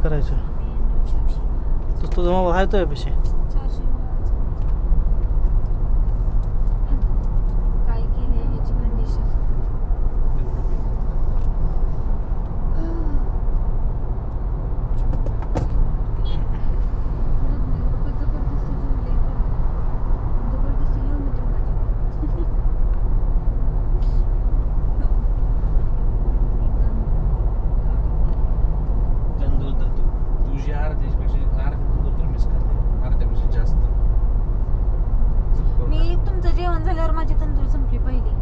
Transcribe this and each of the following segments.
करायचं? तुझा मोबाईल आहे तो पैसे काय केले ह्याची कंडिशन तुझी अर्ध्यापेक्षा मिस करते अर्ध्यापेक्षा जास्त. मी तुमचं जेवण झाल्यावर माझी तंदूर संपली पहिली.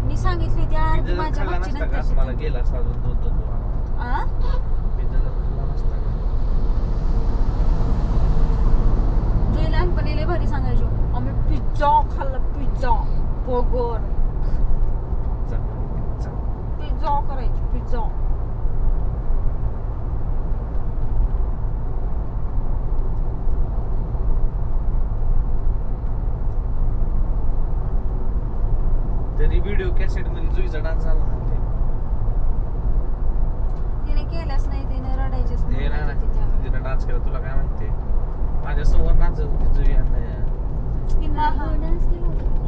मी सांगितली ती अर्धी माझ्या खाल्ला भाची नसता का असं मला गेला असता अजून 2 पिझ्झा जर खाल्ला नसता का जुई लहानपणी लय भारी सांगायचो आम्ही पिझ्झा खाल्ला पिझ्झा बर्गर पिझ्झा करायचो पिझ्झा. तरी व्हिडिओ कॅसेट मध्ये जुईचा डान्स झाला ना ते. तिने केलाच नाही तिने रडायचीच हे नाही नाही तिच्या. तिने डान्स केला तुला काय माहिती माझ्या समोर नाचत होती जुई आणि हा हा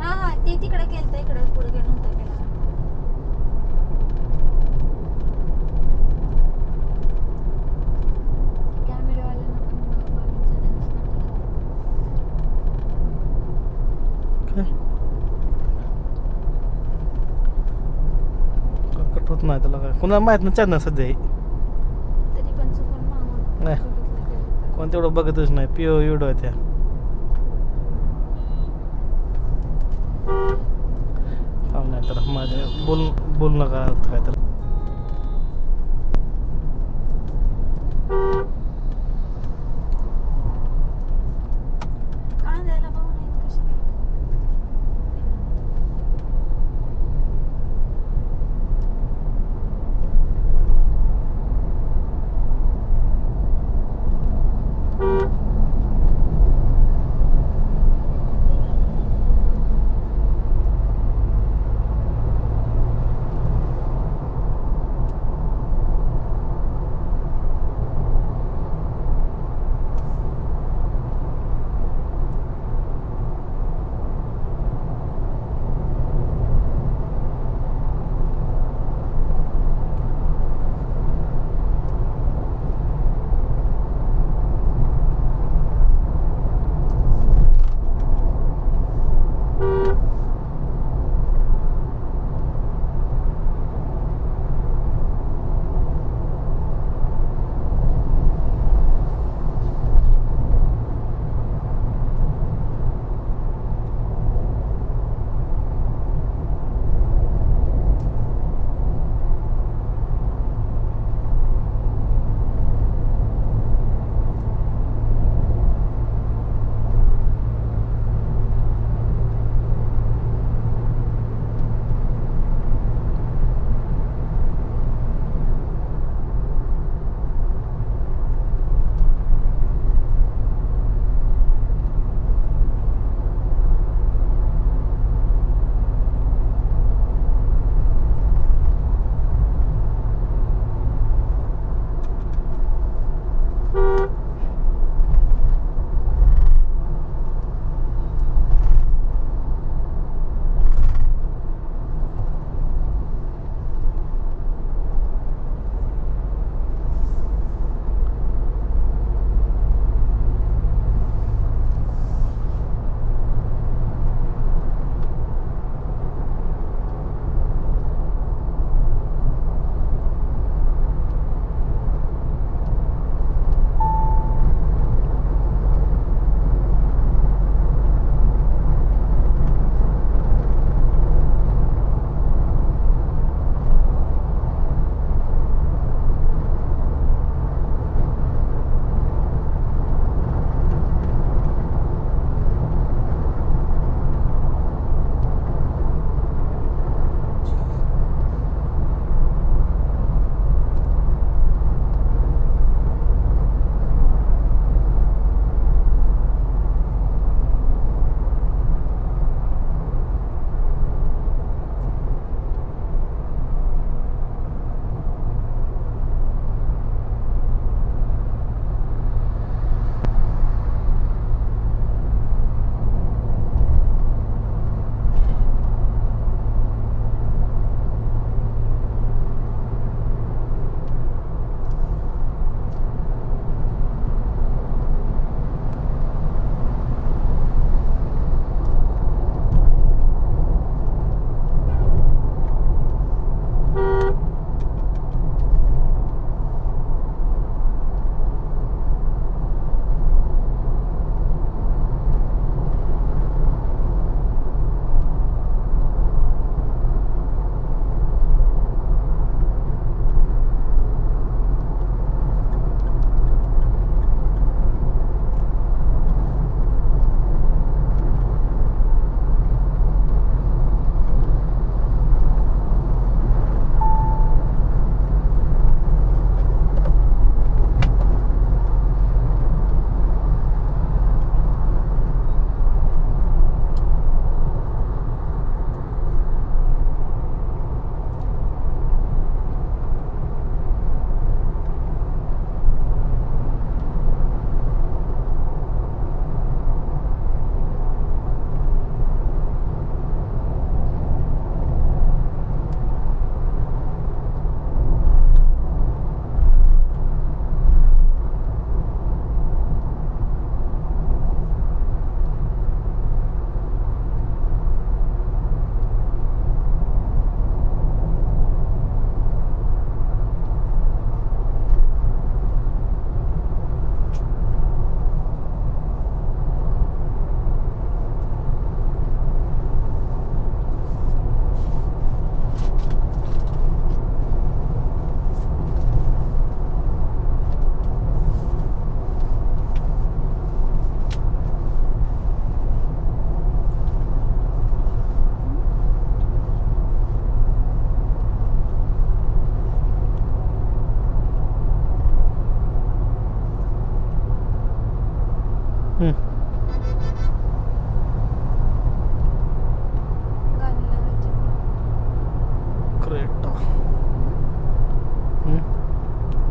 हा हा ते तिकडे केलं इकडे पुढे गेलं नव्हतं केलं. कॅमेरावाल्यानं पण बाबींचा डान्स काय कट होत नाही त्याला काय कोणाला माहीत नाही चॅनल सध्या तरी पण चुकून मागून नाही. बघितलं केलं. कोण तेवढं बघतच नाही पिओ व्हिडिओ आहे त्या नाही तर माझे बोल नका काय तर काय द्यायला भाऊ नाही कशाला.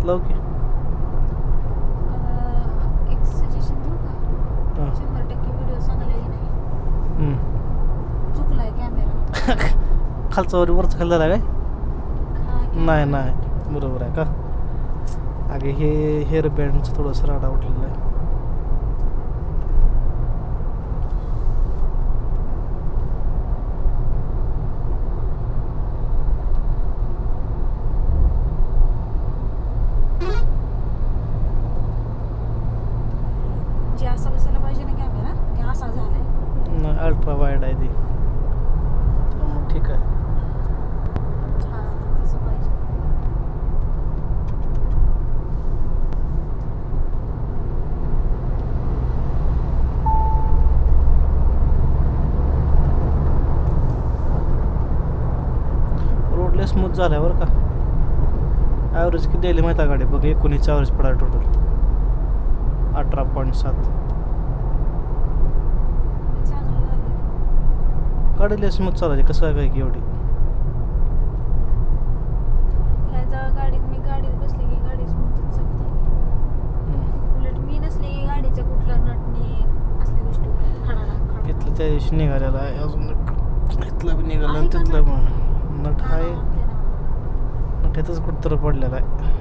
लाव की. एक सजेशन देऊ का? हां. 100% व्हिडिओ चांगलाही नाही. हम्म. चुकलाय कॅमेरा. खालचा वरचा खाल्ला काय? नाही नाही बरोबर आहे का. अगे हे हेअर बँडचं थोडंसं राडा उठलेलं आहे. जे असा बसायला पाहिजे ना कॅमेरा ते असा झालाय. नाही अल्ट्रा वाईड आहे ती त्यामुळे ठीक आहे. हा तसं पाहिजे. रोड लय स्मूथ झाला आहे बरं का. ॲव्हरेज किती द्यायला माहिती आहे गाडी बघ 19 ॲव्हरेज पडायला टोटल 18.7. चांगलं झालं. गाडी लय स्मूथ चालायची कसं काय की एवढी. ह्याच्या गाडीत मी गाडीत बसले की गाडी स्मूथच चालते. उलट मी नसले की गाडीच्या कुठला नटणे असल्या गोष्टी खडाडा इथलं त्या दिवशी निघालेला आहे अजून इथलं बी निघालं आणि तिथलं पण नट आहे. नट्यातच कुठंतरी पडलेला आहे.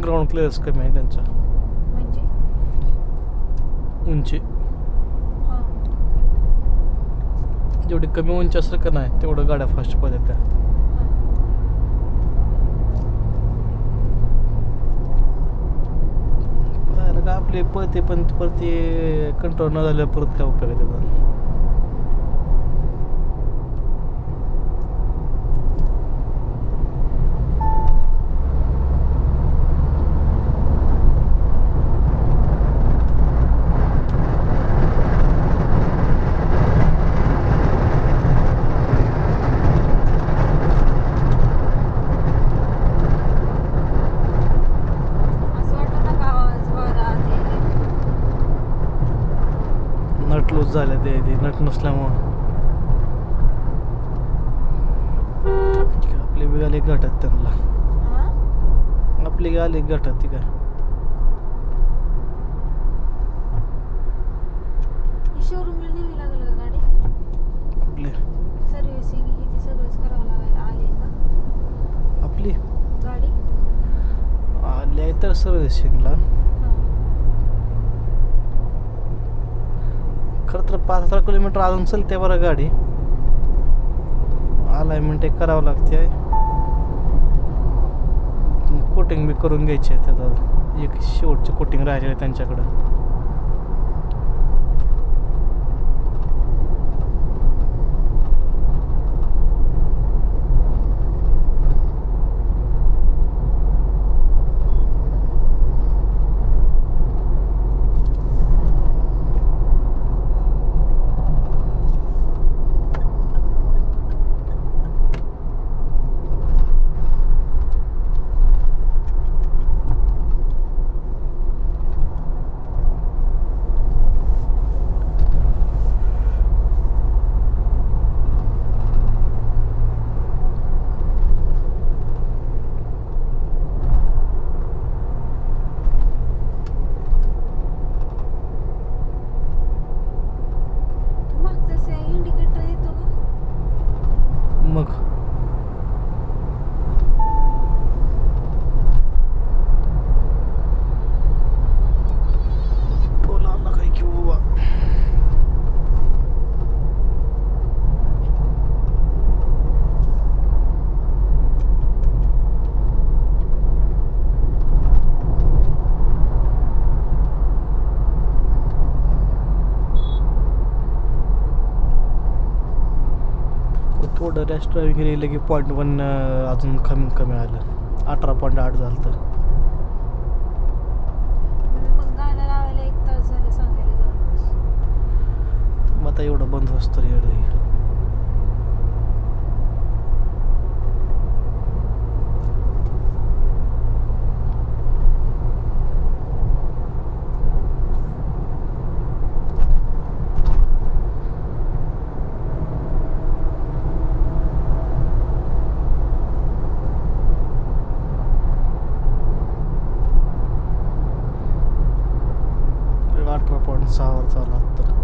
ग्राउंड क्लिअरन्स कमी आहे त्यांचा. म्हणजे उंची हां जेवढी कमी उंची असेल का नाही तेवढं गाड्या फास्ट पळतात त्या. पळायला का आपले पळते पण परत ते कंट्रोल न झाल्यावर परत काय उपयोग आहे त्याचा. नट लूज झाले ते नट नसल्यामुळं आपली बी गाली घटत त्यांना हा? आपली गाली घटत ती काय शोरूमला न्यावी लागेल का गाडी कुठली सर्व्हिसिंग ही ती सगळंच करावं लागायला आली का आपली गाडी आली आहे तर सर्व्हिसिंगला हा. खरं तर 5,000 किलोमीटर अजून चलते बरं गाडी अलाइनमेंट एक करावं लागते कोटिंग बी करून घ्यायची आहे त्याचा एक शेवटची कोटिंग राहिलेली आहे त्यांच्याकडं मागचा इंडिकेटर येतो का मग बोला आला काय की बाबा थोडं रॅश ड्रायव्हिंग केलं की 0.1 अजून कमी आलं 18.8 झालं तर मग गाणं लावायला 1 तास झाले सांगायला जाऊन मग आता एवढं बंद असतं रे एवढं सहावर चालला तर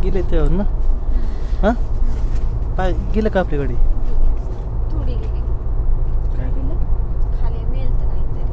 गेले तेव्हा ना हां काय गेलं का आपली गाडी थोडी गेली काय गेलं खाली मेल तर काहीतरी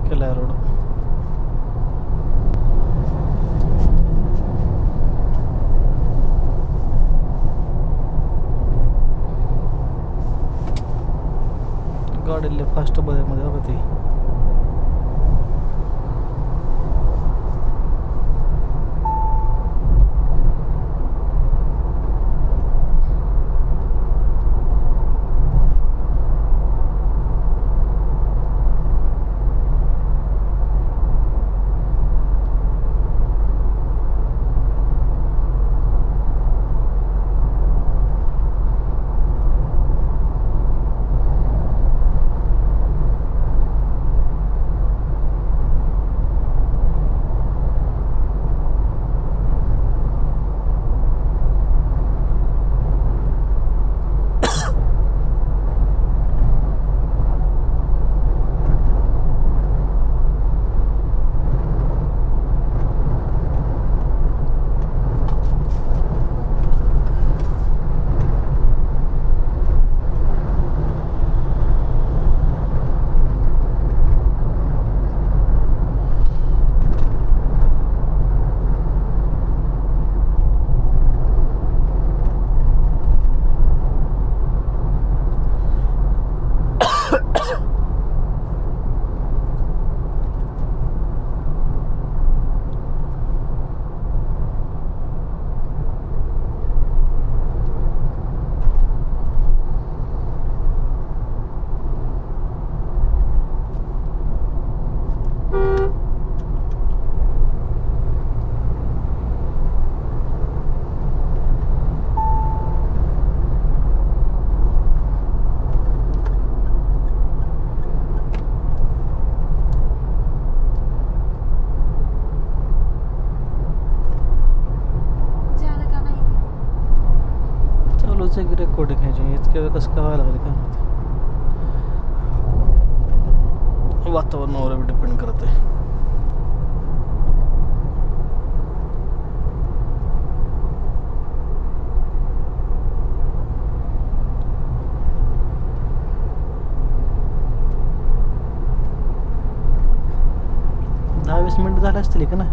केला रोड. गाडीला फास्ट मध्ये बघा ती. झालं का नाही ते? चालूच आहे की रेकॉर्डिंग ह्याची. इतक्या वेळ कसं काय व्हायला लागलं काय माहिती. वातावरणावर डिपेंड करत आहे. दहा 20 मिनिटं झाले असतील का ना.